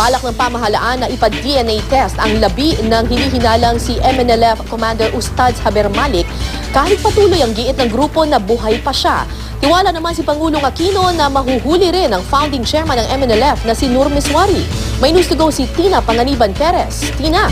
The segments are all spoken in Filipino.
Balak ng pamahalaan na ipa-DNA test ang labi ng hinihinalang si MNLF Commander Ustadz Jaber Malik kahit patuloy ang giit ng grupo na buhay pa siya. Tiwala naman si Pangulong Aquino na mahuhuli rin ang founding chairman ng MNLF na si Nur Miswari. May news to go si Tina Panganiban Perez. Tina.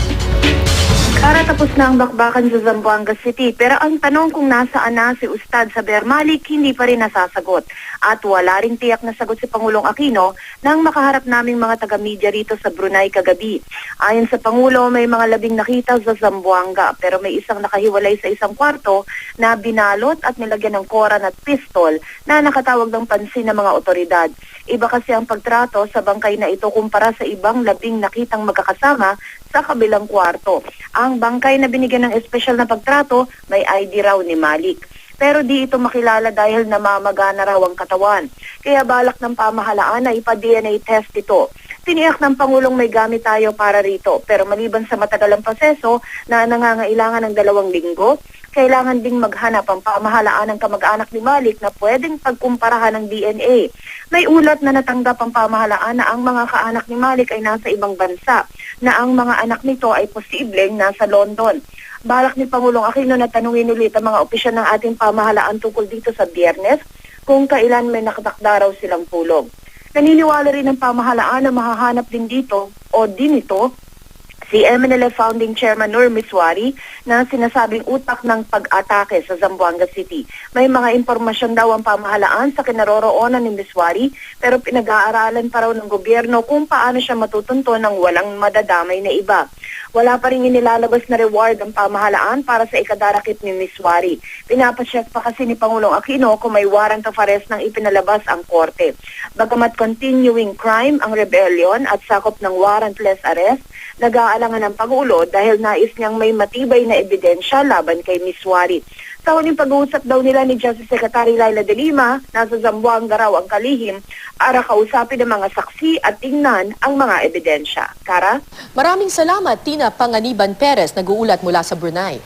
Tapos na ang bakbakan sa Zamboanga City, pero ang tanong kung nasaan na si Ustadz Jaber Malik hindi pa rin nasasagot. At wala ring tiyak na sagot si Pangulong Aquino nang makaharap naming mga taga-media rito sa Brunei kagabi. Ayon sa Pangulo, may mga labing nakita sa Zamboanga, pero may isang nakahiwalay sa isang kwarto na binalot at nilagyan ng koran at pistol na nakatawag ng pansin ng mga otoridad. Iba kasi ang pagtrato sa bangkay na ito kumpara sa ibang labing nakitang magkakasama sa kabilang kwarto. Ang bangkay na binigyan ng espesyal na pagtrato, may ID raw ni Malik. Pero di ito makilala dahil namamagana raw ang katawan. Kaya balak ng pamahalaan na ipa-DNA test ito. Tiniyak ng Pangulong may gamit tayo para rito. Pero maliban sa matagalang proseso na nangangailangan ng 2 linggo, kailangan ding maghanap ang pamahalaan ng kamag-anak ni Malik na pwedeng pagkumparahan ng DNA. May ulat na natanggap ang pamahalaan na ang mga kaanak ni Malik ay nasa ibang bansa, na ang mga anak nito ay posibleng nasa London. Balak ni Pangulong Aquino na tanungin ulit ang mga opisyal ng ating pamahalaan tungkol dito sa Biyernes kung kailan may nakatakda raw silang pulong. Naniniwala rin ang pamahalaan na mahahanap din dito o din ito si MNLF Founding Chairman Nur Miswari na sinasabing utak ng pag-atake sa Zamboanga City. May mga impormasyon daw ang pamahalaan sa kinaroroonan ni Miswari pero pinag-aaralan pa raw ng gobyerno kung paano siya matutunto ng walang madadamay na iba. Wala pa rin inilalabas na reward ang pamahalaan para sa ikadarakit ni Miswari. Pinapacheck pa kasi ni Pangulong Aquino kung may warrant of arrest nang ipinalabas ang korte. Bagamat continuing crime ang rebellion at sakop ng warrantless arrest, nag-aalangan ng Pangulo dahil nais niyang may matibay na ebidensya laban kay Miswari. Sa huling pag-uusap daw nila ni Justice Secretary Laila de Lima, nasa Zamboanga raw ang kalihim para kausapin ang mga saksi at tingnan ang mga ebidensya. Kara? Maraming salamat, Tina Panganiban Perez, nag-uulat mula sa Brunei.